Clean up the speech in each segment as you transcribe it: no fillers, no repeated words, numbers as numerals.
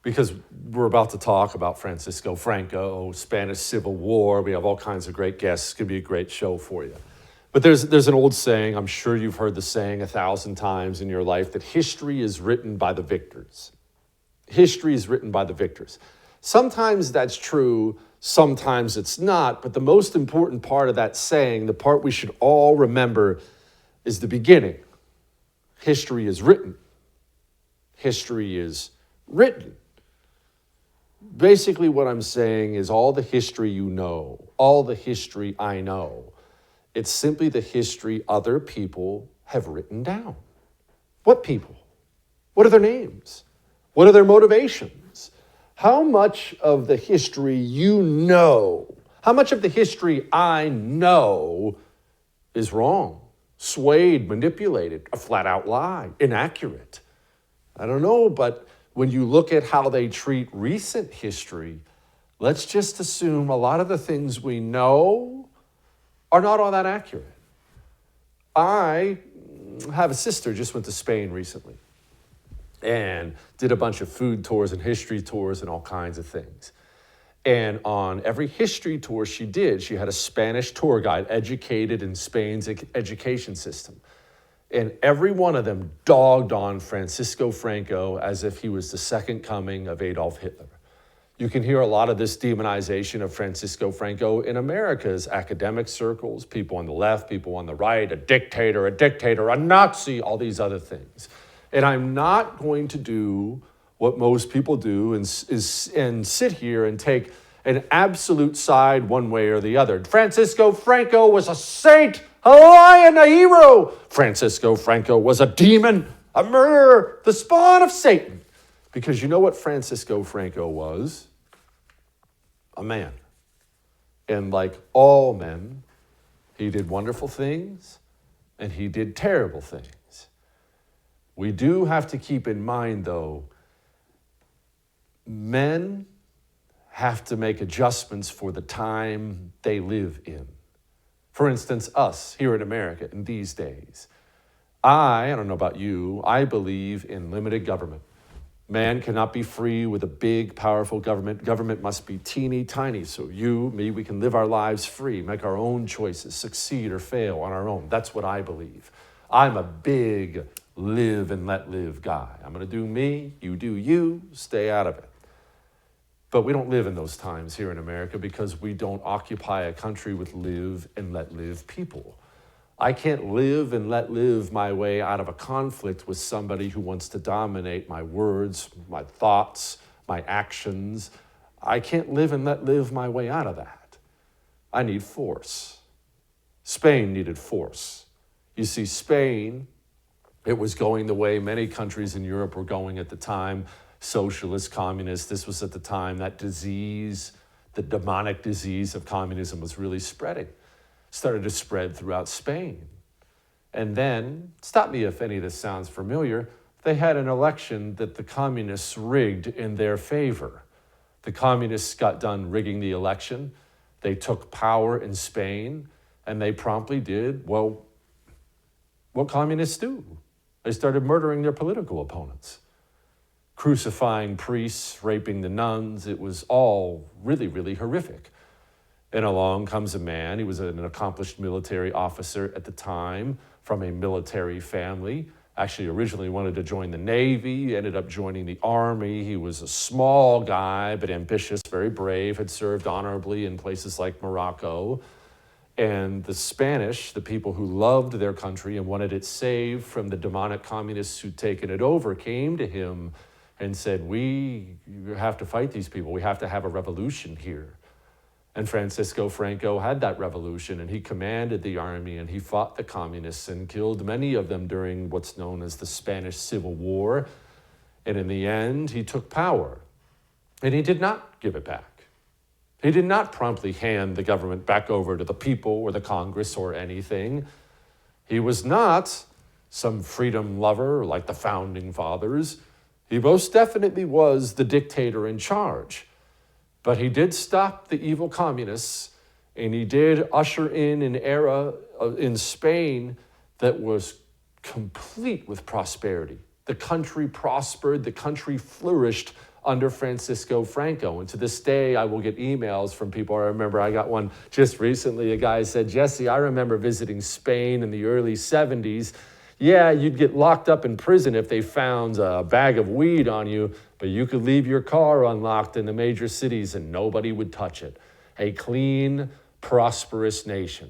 because we're about to talk about Francisco Franco, Spanish Civil War. We have all kinds of great guests. It's going to be a great show for you. But there's an old saying, I'm sure you've heard the saying 1,000 times in your life, that history is written by the victors. History is written by the victors. Sometimes that's true, sometimes it's not, but the most important part of that saying, the part we should all remember, is the beginning. History is written. History is written. Basically what I'm saying is all the history you know, all the history I know, it's simply the history other people have written down. What people? What are their names? What are their motivations? How much of the history you know, how much of the history I know is wrong, swayed, manipulated, a flat out lie, inaccurate? I don't know, but when you look at how they treat recent history, let's just assume a lot of the things we know are not all that accurate. I have a sister, just went to Spain recently and did a bunch of food tours and history tours and all kinds of things. And on every history tour she did, she had a Spanish tour guide educated in Spain's education system. And every one of them dogged on Francisco Franco as if he was the second coming of Adolf Hitler. You can hear a lot of this demonization of Francisco Franco in America's academic circles, people on the left, people on the right, a dictator, a Nazi, all these other things. And I'm not going to do what most people do and sit here and take an absolute side one way or the other. Francisco Franco was a saint, a lion, a hero. Francisco Franco was a demon, a murderer, the spawn of Satan. Because you know what Francisco Franco was? A man. And like all men, he did wonderful things and he did terrible things. We do have to keep in mind, though, men have to make adjustments for the time they live in. For instance, us here in America in these days. I don't know about you, I believe in limited government. Man cannot be free with a big, powerful government. Government must be teeny tiny, so you, me, we can live our lives free, make our own choices, succeed or fail on our own. That's what I believe. I'm a big live and let live guy. I'm going to do me, you do you, stay out of it. But we don't live in those times here in America because we don't occupy a country with live and let live people. I can't live and let live my way out of a conflict with somebody who wants to dominate my words, my thoughts, my actions. I can't live and let live my way out of that. I need force. Spain needed force. You see, Spain, it was going the way many countries in Europe were going at the time, socialist, communist. This was at the time that disease, the demonic disease of communism was really spreading. Started to spread throughout Spain. And then, stop me if any of this sounds familiar, they had an election that the communists rigged in their favor. The communists got done rigging the election. They took power in Spain, and they promptly did, well, what communists do. They started murdering their political opponents, crucifying priests, raping the nuns. It was all really, really horrific. And along comes a man, he was an accomplished military officer at the time from a military family, actually originally wanted to join the Navy, ended up joining the Army. He was a small guy, but ambitious, very brave, had served honorably in places like Morocco. And the Spanish, the people who loved their country and wanted it saved from the demonic communists who'd taken it over, came to him and said, we have to fight these people. We have to have a revolution here. And Francisco Franco had that revolution, and he commanded the army, and he fought the communists and killed many of them during what's known as the Spanish Civil War. And in the end, he took power, and he did not give it back. He did not promptly hand the government back over to the people or the Congress or anything. He was not some freedom lover like the founding fathers. He most definitely was the dictator in charge. But he did stop the evil communists, and he did usher in an era in Spain that was complete with prosperity. The country prospered, the country flourished under Francisco Franco. And to this day, I will get emails from people. I remember I got one just recently. A guy said, Jesse, I remember visiting Spain in the early 70s. Yeah, you'd get locked up in prison if they found a bag of weed on you, but you could leave your car unlocked in the major cities and nobody would touch it. A clean, prosperous nation.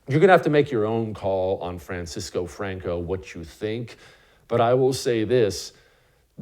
You're going to have to make your own call on Francisco Franco, what you think. But I will say this,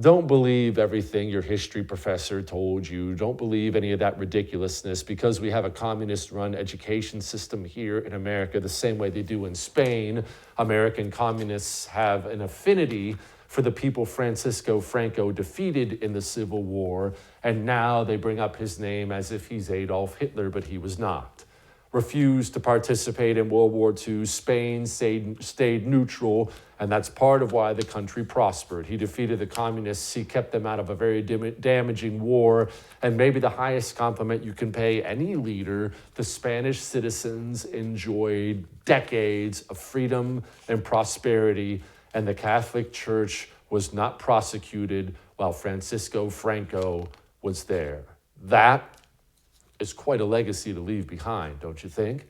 don't believe everything your history professor told you. Don't believe any of that ridiculousness, because we have a communist-run education system here in America the same way they do in Spain. American communists have an affinity for the people Francisco Franco defeated in the Civil War, and now they bring up his name as if he's Adolf Hitler, but he was not. Refused to participate in World War II. Spain stayed neutral, and that's part of why the country prospered. He defeated the communists. He kept them out of a very damaging war, and maybe the highest compliment you can pay any leader, the Spanish citizens enjoyed decades of freedom and prosperity, and the Catholic Church was not prosecuted while Francisco Franco was there. That is quite a legacy to leave behind, don't you think?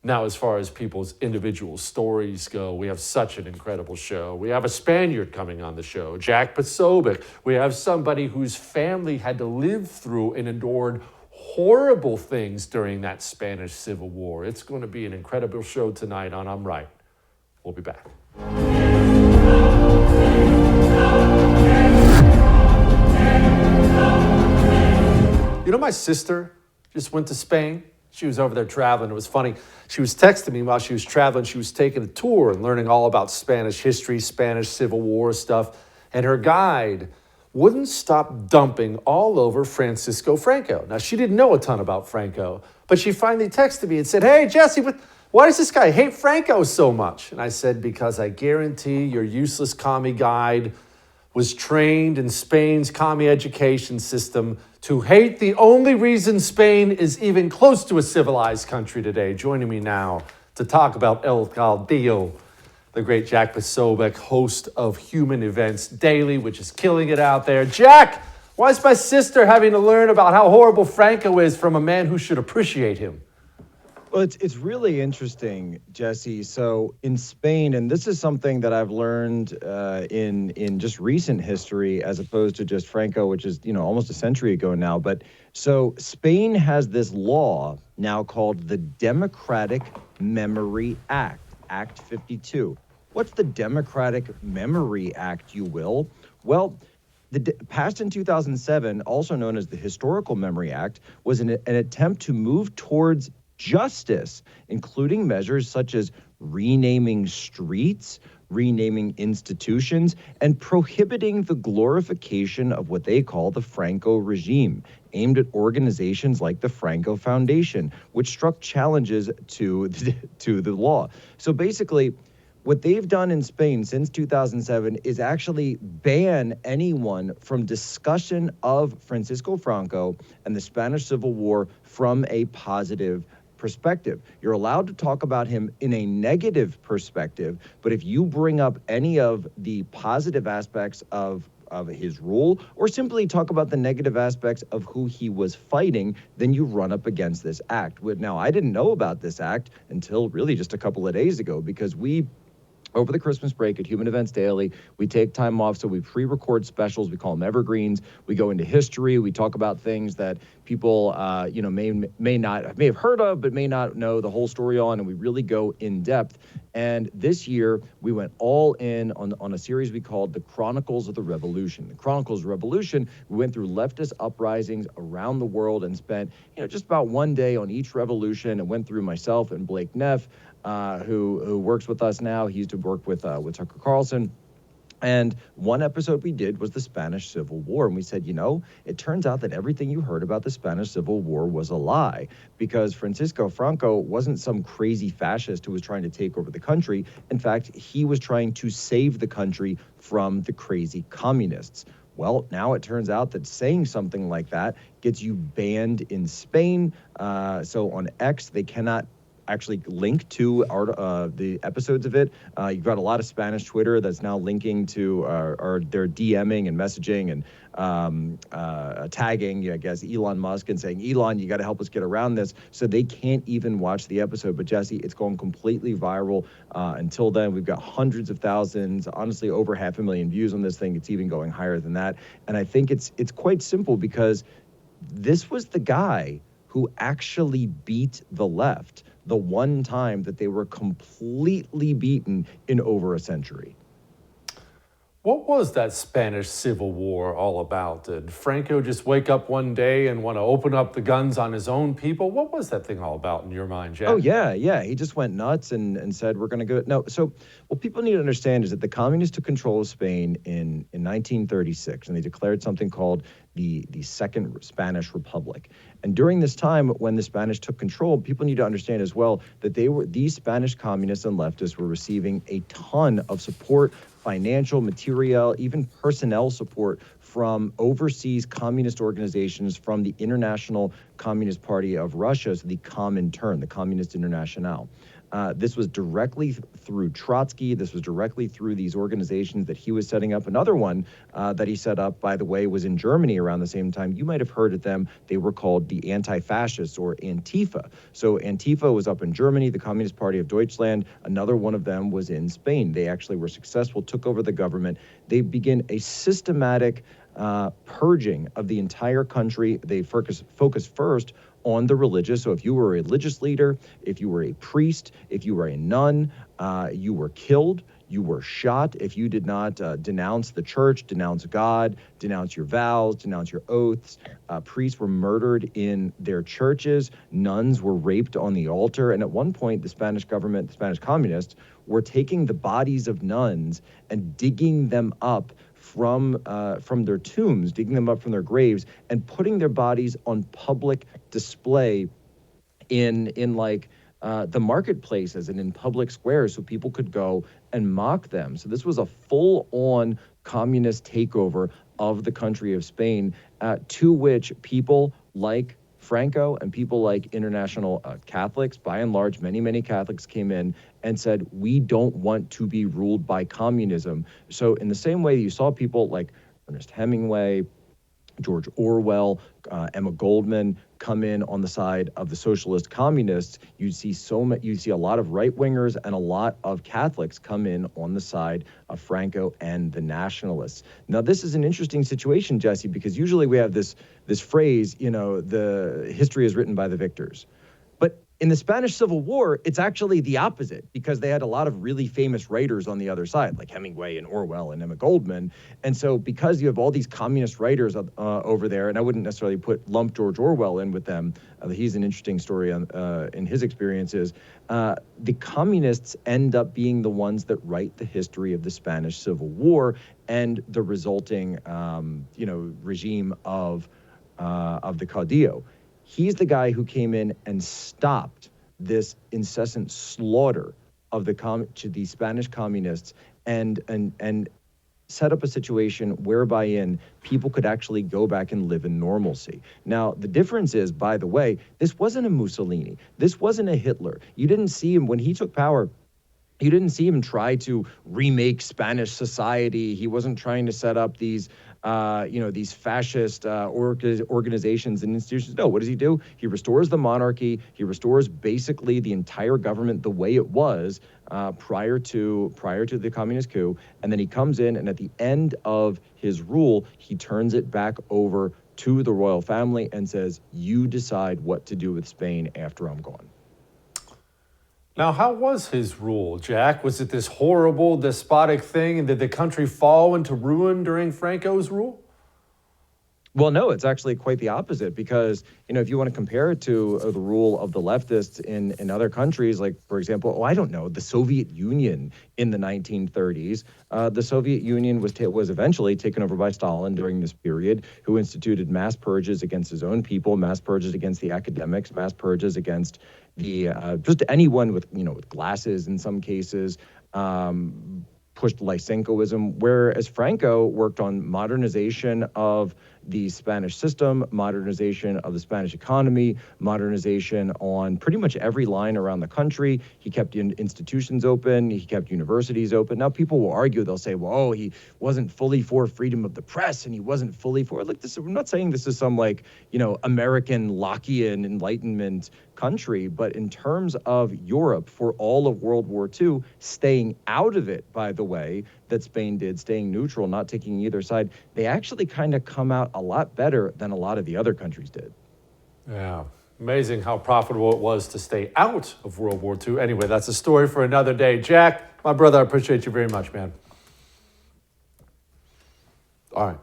Now, as far as people's individual stories go, we have such an incredible show. We have a Spaniard coming on the show, Jack Posobiec. We have somebody whose family had to live through and endured horrible things during that Spanish Civil War. It's going to be an incredible show tonight on I'm Right. We'll be back. You know, my sister just went to Spain. She was over there traveling. It was funny. She was texting me while she was traveling. She was taking a tour and learning all about Spanish history, Spanish Civil War stuff. And her guide wouldn't stop dumping all over Francisco Franco. Now, she didn't know a ton about Franco, but she finally texted me and said, hey, Jesse, why does this guy hate Franco so much? And I said, because I guarantee your useless commie guide was trained in Spain's commie education system to hate the only reason Spain is even close to a civilized country today. Joining me now to talk about El Caudillo, the great Jack Posobiec, host of Human Events Daily, which is killing it out there. Jack, why is my sister having to learn about how horrible Franco is from a man who should appreciate him? Well, it's really interesting, Jesse. So in Spain, and this is something that I've learned in just recent history, as opposed to just Franco, which is almost a century ago now. But so Spain has this law now called the Democratic Memory Act, Act 52. What's the Democratic Memory Act, you will? Well, passed in 2007, also known as the Historical Memory Act, was an attempt to move towards justice, including measures such as renaming streets, renaming institutions, and prohibiting the glorification of what they call the Franco regime, aimed at organizations like the Franco Foundation, which struck challenges to the law. So basically, what they've done in Spain since 2007 is actually ban anyone from discussion of Francisco Franco and the Spanish Civil War from a positive perspective. You're allowed to talk about him in a negative perspective, but if you bring up any of the positive aspects of his rule, or simply talk about the negative aspects of who he was fighting, then you run up against this act. Now, I didn't know about this act until really just a couple of days ago, because over the Christmas break at Human Events Daily, we take time off, so we pre-record specials. We call them evergreens. We go into history. We talk about things that people, may have heard of, but may not know the whole story on, and we really go in depth. And this year, we went all in on a series we called The Chronicles of the Revolution. The Chronicles of the Revolution, we went through leftist uprisings around the world and spent, just about one day on each revolution, and went through myself and Blake Neff, who works with us now. He used to work with Tucker Carlson. And one episode we did was the Spanish Civil War. And we said, it turns out that everything you heard about the Spanish Civil War was a lie, because Francisco Franco wasn't some crazy fascist who was trying to take over the country. In fact, he was trying to save the country from the crazy communists. Well, now it turns out that saying something like that gets you banned in Spain. So on X, they cannot actually link to the episodes of it. You've got a lot of Spanish Twitter that's now linking to, or they're DMing and messaging and tagging, I guess, Elon Musk and saying, Elon, you got to help us get around this. So they can't even watch the episode. But Jesse, it's going completely viral. Until then, we've got hundreds of thousands, honestly, over 500,000 views on this thing. It's even going higher than that. And I think it's quite simple because this was the guy who actually beat the left the one time that they were completely beaten in over a century. What was that Spanish Civil War all about? Did Franco just wake up one day and want to open up the guns on his own people? What was that thing all about in your mind, Jack? Oh, yeah. He just went nuts and said, we're going to go. No, so what people need to understand is that the communists took control of Spain in 1936, and they declared something called the Second Spanish Republic. And during this time, when the Spanish took control, people need to understand as well that these Spanish communists and leftists were receiving a ton of support, financial, material, even personnel support from overseas communist organizations, from the International Communist Party of Russia, so the Comintern, the Communist Internationale. This was directly through Trotsky. This was directly through these organizations that he was setting up. Another one that he set up, by the way, was in Germany around the same time. You might have heard of them. They were called the Anti-Fascists, or Antifa. So Antifa was up in Germany, the Communist Party of Deutschland. Another one of them was in Spain. They actually were successful, took over the government. They began a systematic purging of the entire country. They focus first on the religious. So if you were a religious leader, if you were a priest, if you were a nun, you were killed, you were shot. If you did not denounce the church, denounce God, denounce your vows, denounce your oaths, priests were murdered in their churches, nuns were raped on the altar. And at one point, the Spanish government, the Spanish communists, were taking the bodies of nuns and digging them up from their tombs, digging them up from their graves, and putting their bodies on public display in the marketplaces and in public squares, so people could go and mock them. So this was a full-on communist takeover of the country of Spain, to which people like Franco and people like international Catholics, by and large, many Catholics came in and said, we don't want to be ruled by communism. So in the same way that you saw people like Ernest Hemingway, George Orwell, Emma Goldman come in on the side of the socialist communists, you see a lot of right-wingers and a lot of Catholics come in on the side of Franco and the nationalists. Now, this is an interesting situation, Jesse, because usually we have this phrase, the history is written by the victors. But in the Spanish Civil War, it's actually the opposite, because they had a lot of really famous writers on the other side, like Hemingway and Orwell and Emma Goldman. And so because you have all these communist writers over there, and I wouldn't necessarily lump George Orwell in with them, he's an interesting story in his experiences, the communists end up being the ones that write the history of the Spanish Civil War and the resulting regime of the Caudillo. He's the guy who came in and stopped this incessant slaughter of the Spanish communists and set up a situation whereby people could actually go back and live in normalcy. Now, the difference is, by the way, this wasn't a Mussolini. This wasn't a Hitler. You didn't see him when he took power. You didn't see him try to remake Spanish society. He wasn't trying to set up these fascist organizations and institutions. No, what does he do? He restores the monarchy. He restores basically the entire government the way it was prior to the communist coup. And then he comes in, and at the end of his rule, he turns it back over to the royal family and says, you decide what to do with Spain after I'm gone. Now, how was his rule, Jack? Was it this horrible, despotic thing, and did the country fall into ruin during Franco's rule? Well, no, it's actually quite the opposite, because, if you want to compare it to the rule of the leftists in other countries, like, for example, the Soviet Union in the 1930s, the Soviet Union was eventually taken over by Stalin during this period, who instituted mass purges against his own people, mass purges against the academics, mass purges against just anyone with glasses in some cases, pushed Lysenkoism, whereas Franco worked on modernization of the Spanish system, modernization of the Spanish economy, modernization on pretty much every line around the country. He kept institutions open. He kept universities open. Now, people will argue. They'll say, well, oh, he wasn't fully for freedom of the press and he wasn't fully for, look, this, I'm not saying this is some like, American Lockean Enlightenment country, but in terms of Europe for all of World War II, staying out of it, by the way, that Spain did, staying neutral, not taking either side, they actually kind of come out a lot better than a lot of the other countries did. Yeah. Amazing how profitable it was to stay out of World War II. Anyway, that's a story for another day. Jack, my brother, I appreciate you very much, man. All right.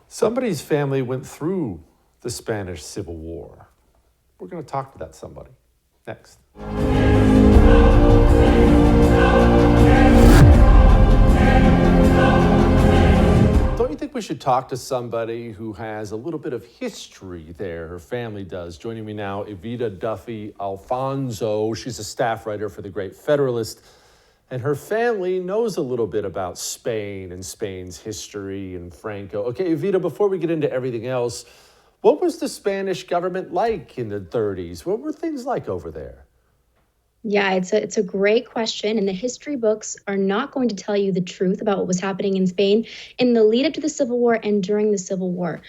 Somebody's family went through the Spanish Civil War. We're going to talk to that somebody next. Don't you think we should talk to somebody who has a little bit of history there? Her family does. Joining me now, Evita Duffy Alfonso. She's a staff writer for The Great Federalist, and her family knows a little bit about Spain and Spain's history and Franco. Okay, Evita, before we get into everything else, what was the Spanish government like in the 30s? What were things like over there? Yeah, it's a great question, and the history books are not going to tell you the truth about what was happening in Spain in the lead up to the Civil War and during the Civil War.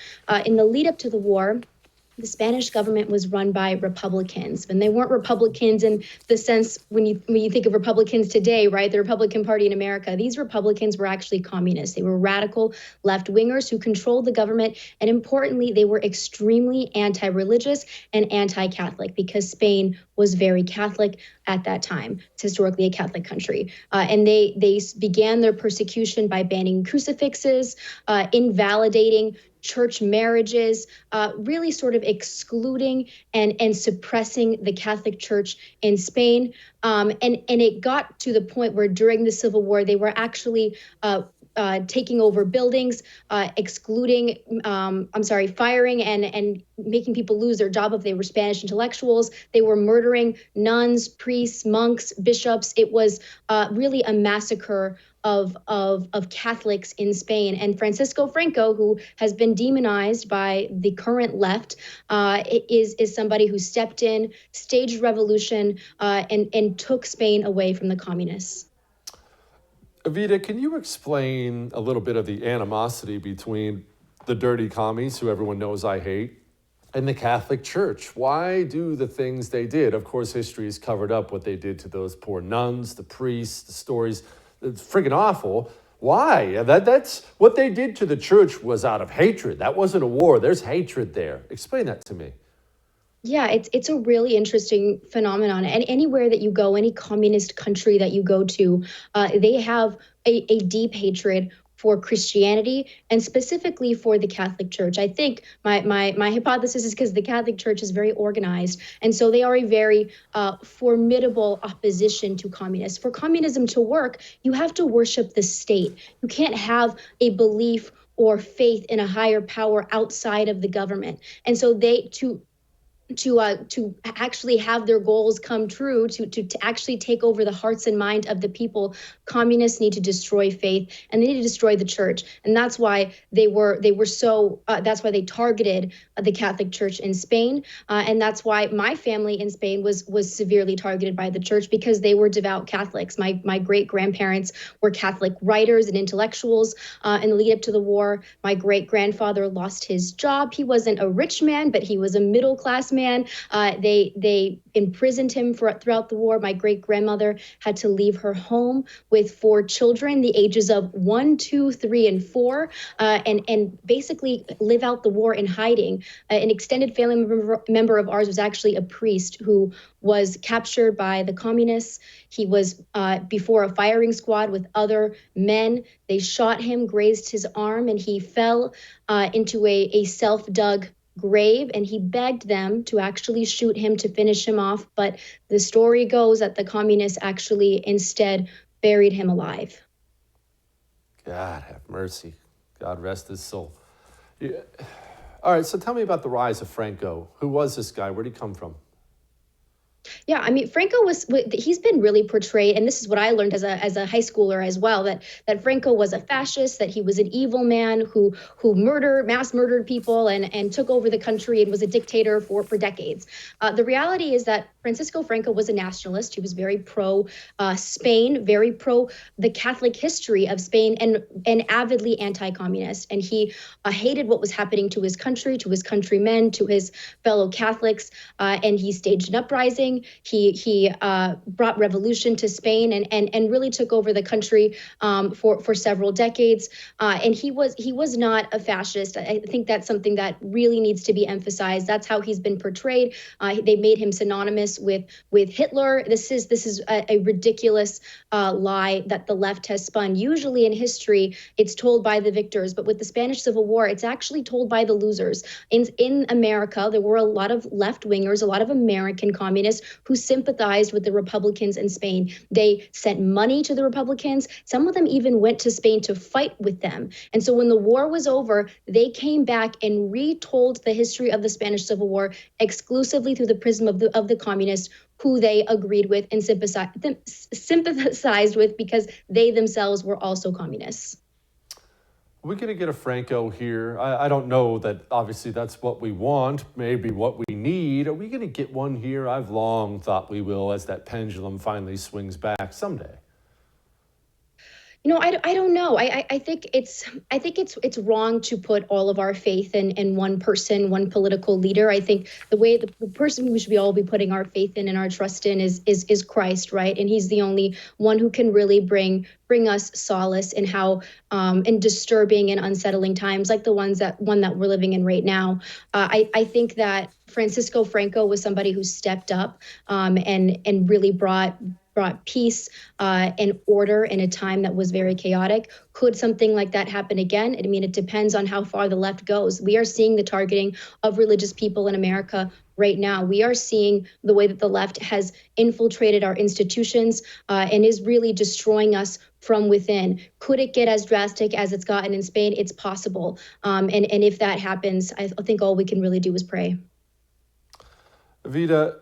In the lead up to the war, the Spanish government was run by Republicans, and they weren't Republicans in the sense when you think of Republicans today, right? The Republican Party in America. These Republicans were actually communists. They were radical left-wingers who controlled the government, and importantly, they were extremely anti-religious and anti-Catholic because Spain was very Catholic at that time. It's historically a Catholic country, and they began their persecution by banning crucifixes, invalidating church marriages, really sort of excluding and suppressing the Catholic Church in Spain. And it got to the point where during the Civil War, they were actually taking over buildings, firing and making people lose their job if they were Spanish intellectuals. They were murdering nuns, priests, monks, bishops. It was really a massacre of Catholics in Spain. And Francisco Franco, who has been demonized by the current left, is somebody who stepped in, staged revolution, and took Spain away from the communists. Evita, can you explain a little bit of the animosity between the dirty commies, who everyone knows I hate, and the Catholic Church? Why do the things they did? Of course, history has covered up what they did to those poor nuns, the priests, the stories. It's friggin' awful. Why? That's what they did to the church was out of hatred. That wasn't a war. There's hatred there. Explain that to me. Yeah, it's a really interesting phenomenon. And anywhere that you go, any communist country that you go to, they have a deep hatred for Christianity and specifically for the Catholic Church. I think my hypothesis is because the Catholic Church is very organized. And so they are a very formidable opposition to communists. For communism to work, you have to worship the state. You can't have a belief or faith in a higher power outside of the government. And so to actually have their goals come true, to actually take over the hearts and mind of the people, communists need to destroy faith and they need to destroy the church. And that's why that's why they targeted the Catholic Church in Spain. And that's why my family in Spain was severely targeted by the church, because they were devout Catholics. My great grandparents were Catholic writers and intellectuals. In the lead up to the war, my great grandfather lost his job. He wasn't a rich man, but he was a middle class man. They imprisoned him throughout the war. My great grandmother had to leave her home with 4 children, the ages of 1, 2, 3, and 4, and basically live out the war in hiding. An extended family member of ours was actually a priest who was captured by the communists. He was before a firing squad with other men. They shot him, grazed his arm, and he fell into a self-dug grave, and he begged them to actually shoot him to finish him off. But the story goes that the communists actually instead buried him alive. God have mercy. God rest his soul. Yeah. All right, so tell me about the rise of Franco. Who was this guy? Where'd he come from? Yeah, I mean, he's been really portrayed, and this is what I learned as a high schooler as well, that Franco was a fascist, that he was an evil man who mass murdered people and took over the country and was a dictator for decades. The reality is that Francisco Franco was a nationalist. He was very pro Spain, very pro the Catholic history of Spain, and avidly anti-communist. And he hated what was happening to his country, to his countrymen, to his fellow Catholics, and he staged an uprising. He brought revolution to Spain and really took over the country for several decades. And he was not a fascist. I think that's something that really needs to be emphasized. That's how he's been portrayed. They made him synonymous with Hitler. This is a ridiculous lie that the left has spun. Usually in history, it's told by the victors, but with the Spanish Civil War, it's actually told by the losers. In America, there were a lot of left wingers, a lot of American communists who sympathized with the Republicans in Spain. They sent money to the Republicans. Some of them even went to Spain to fight with them. And so when the war was over, they came back and retold the history of the Spanish Civil War exclusively through the prism of the communists who they agreed with and sympathized with because they themselves were also communists. Are we going to get a Franco here? I don't know that obviously that's what we want, maybe what we need. Are we going to get one here? I've long thought we will as that pendulum finally swings back someday. I don't know. I think it's wrong to put all of our faith in one person, one political leader. I think the person we should all be putting our faith in and our trust in is Christ, right? And he's the only one who can really bring us solace in how in disturbing and unsettling times like the one that we're living in right now. I think that Francisco Franco was somebody who stepped up and really brought peace and order in a time that was very chaotic. Could something like that happen again? I mean, it depends on how far the left goes. We are seeing the targeting of religious people in America right now. We are seeing the way that the left has infiltrated our institutions and is really destroying us from within. Could it get as drastic as it's gotten in Spain? It's possible. And if that happens, I think all we can really do is pray. Vida,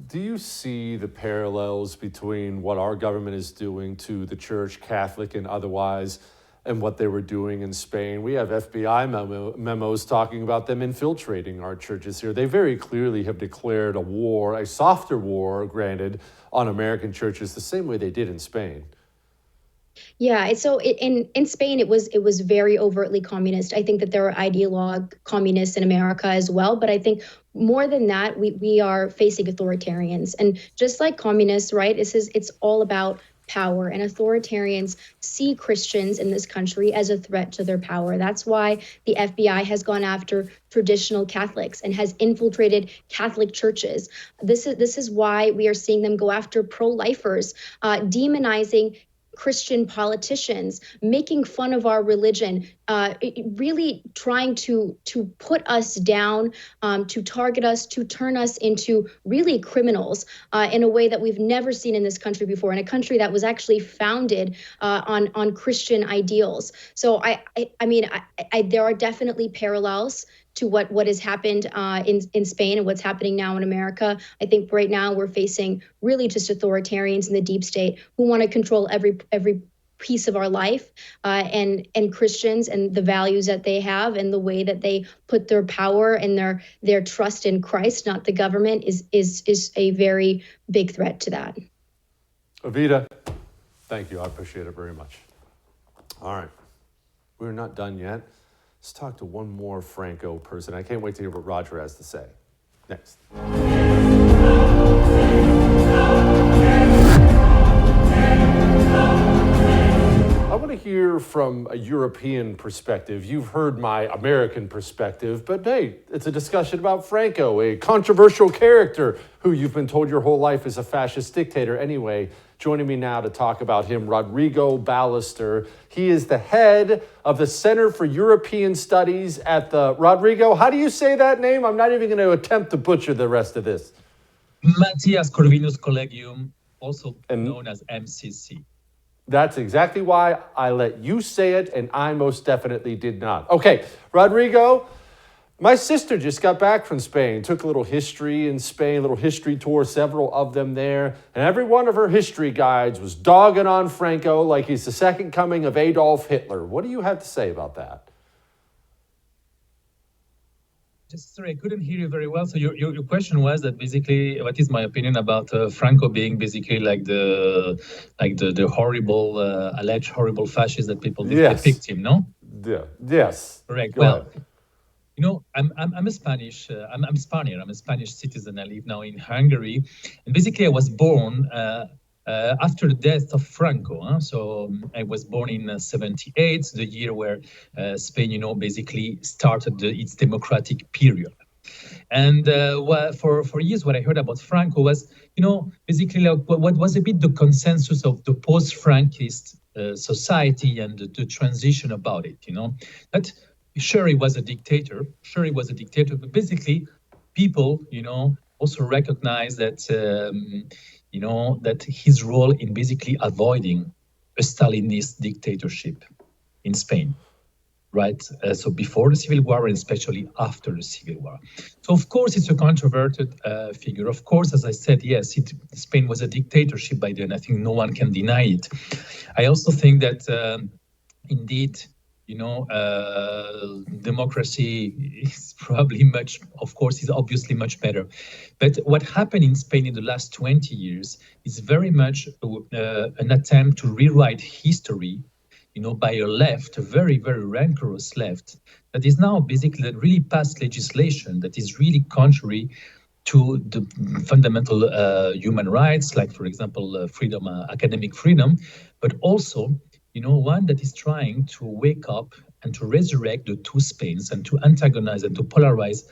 do you see the parallels between what our government is doing to the church, Catholic and otherwise, and what they were doing in Spain? We have FBI memos talking about them infiltrating our churches here. They very clearly have declared a war, a softer war, granted, on American churches the same way they did in Spain. Yeah, so in Spain, it was very overtly communist. I think that there are ideologue communists in America as well, but I think more than that, we are facing authoritarians, and just like communists, right? It's all about power, and authoritarians see Christians in this country as a threat to their power. That's why the FBI has gone after traditional Catholics and has infiltrated Catholic churches. This is why we are seeing them go after pro-lifers, demonizing Christian politicians, making fun of our religion, really trying to put us down, to target us, to turn us into really criminals in a way that we've never seen in this country before, in a country that was actually founded on Christian ideals. So I mean, there are definitely parallels to what has happened in Spain and what's happening now in America. I think right now we're facing really just authoritarians in the deep state who want to control every piece of our life, and Christians and the values that they have and the way that they put their power and their trust in Christ, not the government, is a very big threat to that. Vida, thank you. I appreciate it very much. All right. We're not done yet. Let's talk to one more Franco person. I can't wait to hear what Roger has to say. Next. I want to hear from a European perspective. You've heard my American perspective, but hey, it's a discussion about Franco, a controversial character who you've been told your whole life is a fascist dictator. Anyway, joining me now to talk about him, Rodrigo Ballester. He is the head of the Center for European Studies at the... Rodrigo, how do you say that name? I'm not even going to attempt to butcher the rest of this. Matthias Corvinus Collegium, also known as MCC. That's exactly why I let you say it, and I most definitely did not. Okay, Rodrigo, My sister just got back from Spain, took a little history in Spain, a little history tour, several of them there. And every one of her history guides was dogging on Franco like he's the second coming of Adolf Hitler. What do you have to say about that? Just sorry, I couldn't hear you very well. So your question was that basically, what is my opinion about Franco being basically like the horrible, alleged horrible fascist that people depict him, no? Yeah. Yes. Correct. Go Well, ahead. you know, I'm a Spanish. I'm Spaniard. I'm a Spanish citizen. I live now in Hungary, and basically, I was born after the death of Franco. So I was born in '78, the year where Spain, you know, basically started its democratic period. And for years, what I heard about Franco was, you know, basically like what was a bit the consensus of the post-Frankist society and the transition about it. You know, that sure he was a dictator. Sure he was a dictator, but basically, people, you know, also recognize that. You know, that his role in basically avoiding a Stalinist dictatorship in Spain, right? So before the Civil War and especially after the Civil War. So of course, it's a controverted figure. Of course, as I said, yes, Spain was a dictatorship by then. I think no one can deny it. I also think that indeed, you know, democracy is probably is obviously much better. But what happened in Spain in the last 20 years is very much an attempt to rewrite history, you know, by a left, a very, very rancorous left, that is now basically that really passed legislation that is really contrary to the fundamental human rights, like, for example, freedom, academic freedom, but also, you know, one that is trying to wake up and to resurrect the two Spains and to antagonize and to polarize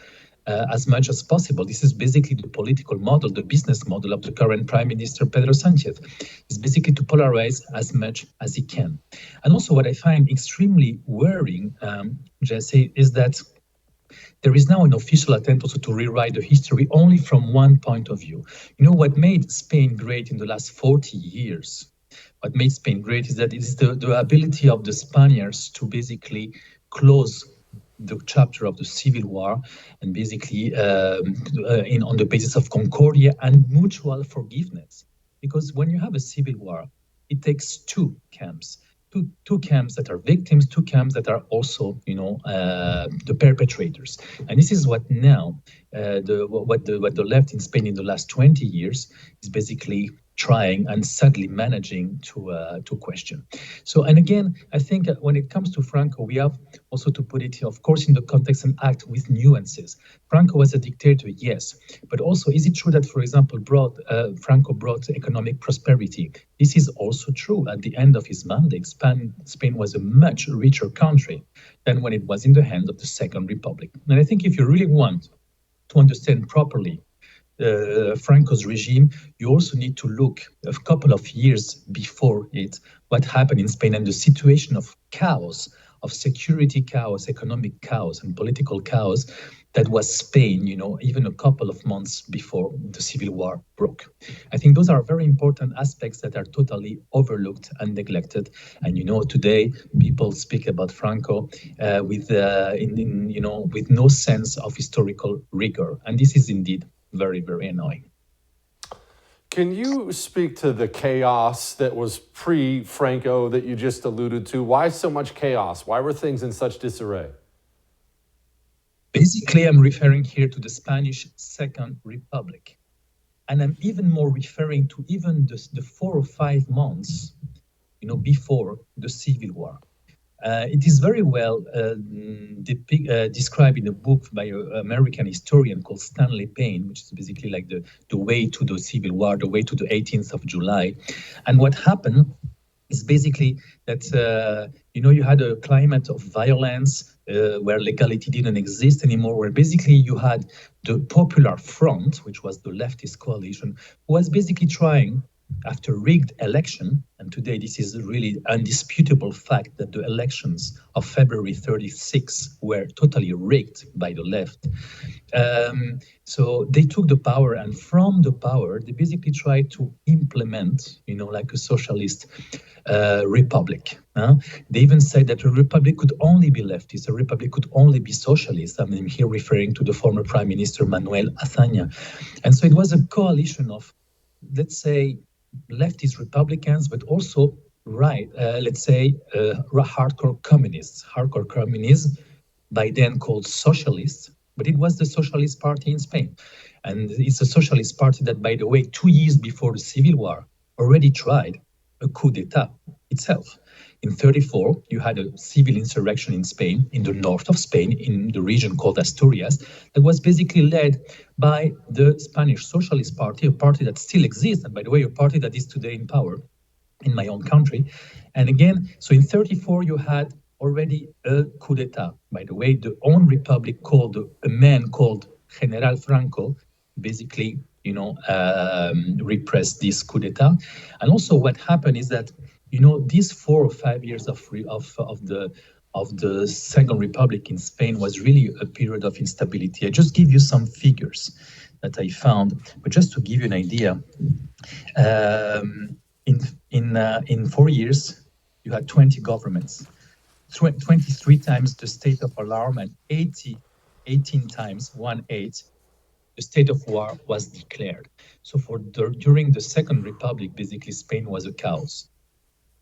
as much as possible. This is basically the political model, the business model of the current Prime Minister, Pedro Sanchez. It's basically to polarize as much as he can. And also what I find extremely worrying, Jesse, is that there is now an official attempt also to rewrite the history only from one point of view. You know, what made Spain great in the last 40 years, what made Spain great is that it is the ability of the Spaniards to basically close the chapter of the Civil War and basically on the basis of concordia and mutual forgiveness. Because when you have a civil war, it takes two camps. Two camps that are victims, two camps that are also, you know, the perpetrators. And this is what now what the left in Spain in the last 20 years is basically trying and sadly managing to question. So, and again, I think when it comes to Franco, we have also to put it, of course, in the context and act with nuances. Franco was a dictator, yes, but also, is it true that, for example, Franco brought economic prosperity? This is also true. At the end of his mandate, Spain was a much richer country than when it was in the hands of the Second Republic. And I think if you really want to understand properly Franco's regime, you also need to look a couple of years before it, what happened in Spain and the situation of chaos, of security chaos, economic chaos, and political chaos that was Spain, you know, even a couple of months before the Civil War broke. I think those are very important aspects that are totally overlooked and neglected. And, you know, today people speak about Franco with no sense of historical rigor. And this is indeed very, very annoying. Can you speak to the chaos that was pre-Franco that you just alluded to? Why so much chaos? Why were things in such disarray? Basically, I'm referring here to the Spanish Second Republic. And I'm even more referring to even the 4 or 5 months, you know, before the Civil War. It is very well described in a book by an American historian called Stanley Payne, which is basically like the way to the Civil War, the way to the 18th of July. And what happened is basically that, you had a climate of violence where legality didn't exist anymore, where basically you had the Popular Front, which was the leftist coalition, who was basically trying after rigged election, and today this is really undisputable fact that the elections of February 36 were totally rigged by the left. So they took the power, and from the power, they basically tried to implement, like a socialist republic. They even said that a republic could only be leftist, a republic could only be socialist. I'm here referring to the former Prime Minister Manuel Azaña. And so it was a coalition of, let's say, leftist Republicans, but also hardcore communists. Hardcore communists, by then called socialists, but it was the Socialist Party in Spain. And it's a socialist party that, by the way, 2 years before the Civil War, already tried a coup d'etat itself. In 34, you had a civil insurrection in Spain, in the north of Spain, in the region called Asturias, that was basically led by the Spanish Socialist Party, a party that still exists, and by the way, a party that is today in power in my own country. And again, so in 34, you had already a coup d'etat. By the way, the own republic called a man called General Franco, basically, repressed this coup d'etat. And also, what happened is that these 4 or 5 years of the Second Republic in Spain was really a period of instability. I just give you some figures that I found, but just to give you an idea, in 4 years, you had 20 governments, 23 times the state of alarm, and 18 times, 1/8, the state of war was declared. So during the Second Republic, basically Spain was a chaos.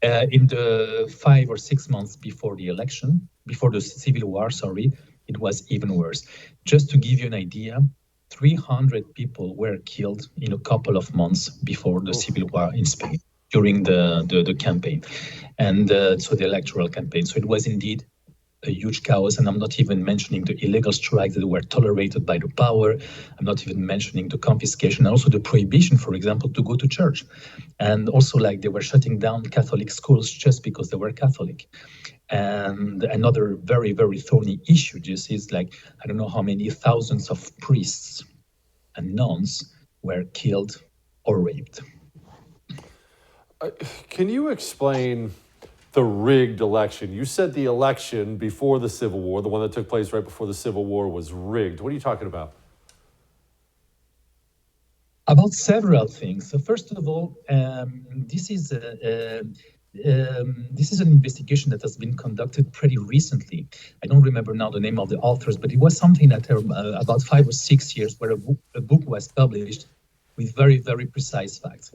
In the 5 or 6 months before the Civil War, it was even worse. Just to give you an idea, 300 people were killed in a couple of months before the Civil War in Spain during the campaign, and so the electoral campaign. So it was indeed a huge chaos, and I'm not even mentioning the illegal strikes that were tolerated by the power. I'm not even mentioning the confiscation, and also the prohibition, for example, to go to church. And also, like, they were shutting down Catholic schools just because they were Catholic. And another very, very thorny issue just is, like, I don't know how many thousands of priests and nuns were killed or raped. Can you explain the rigged election? You said the election before the Civil War, the one that took place right before the Civil War, was rigged. What are you talking about? About several things. So first of all, this is an investigation that has been conducted pretty recently. I don't remember now the name of the authors, but it was something that about 5 or 6 years where a book was published with very, very precise facts.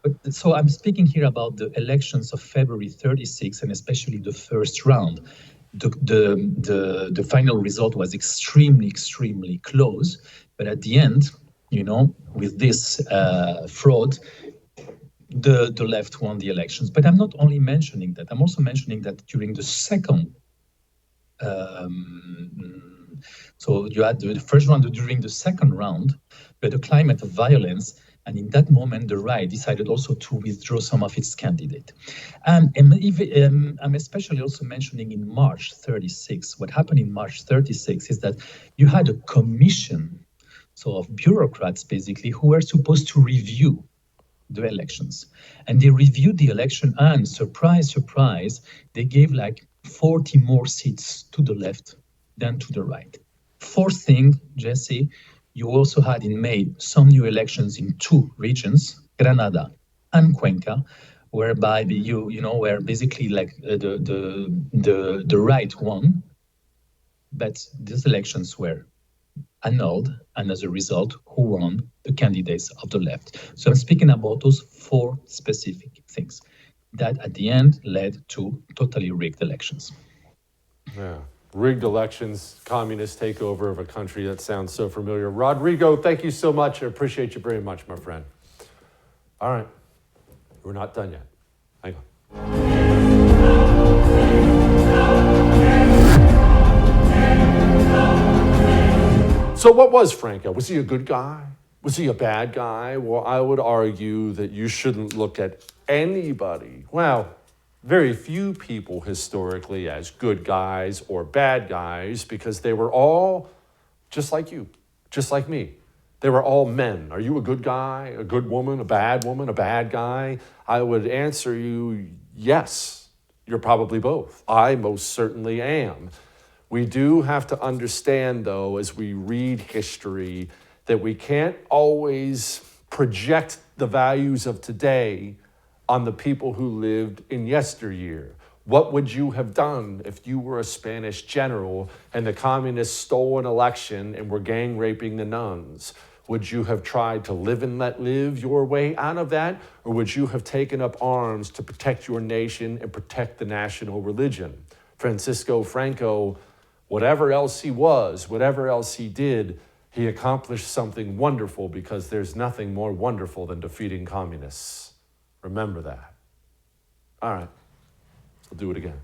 But so I'm speaking here about the elections of February 36, and especially the first round. The final result was extremely, extremely close. But at the end, with this fraud, the left won the elections. But I'm not only mentioning that. I'm also mentioning that during the second. So you had the first round. During the second round, we had a climate of violence, and in that moment, the right decided also to withdraw some of its candidate. And I'm especially also mentioning in March 36. What happened in March 36 is that you had a commission, so of bureaucrats basically, who were supposed to review the elections. And they reviewed the election, and surprise, surprise, they gave like 40 more seats to the left than to the right. Fourth thing, Jesse, you also had in May some new elections in 2 regions, Granada and Cuenca, whereby where basically like the right won, but these elections were annulled, and as a result, who won? The candidates of the left. So I'm speaking about those 4 specific things that at the end led to totally rigged elections. Yeah. Rigged elections, communist takeover of a country. That sounds so familiar. Rodrigo, thank you so much. I appreciate you very much, my friend. All right. We're not done yet. Hang on. So what was Franco? Was he a good guy? Was he a bad guy? Well, I would argue that you shouldn't look at anybody, well, very few people historically, as good guys or bad guys, because they were all just like you, just like me. They were all men. Are you a good guy, a good woman, a bad guy? I would answer you, yes, you're probably both. I most certainly am. We do have to understand, though, as we read history, that we can't always project the values of today on the people who lived in yesteryear. What would you have done if you were a Spanish general and the communists stole an election and were gang raping the nuns? Would you have tried to live and let live your way out of that? Or would you have taken up arms to protect your nation and protect the national religion? Francisco Franco, whatever else he was, whatever else he did, he accomplished something wonderful, because there's nothing more wonderful than defeating communists. Remember that. All right, we'll do it again.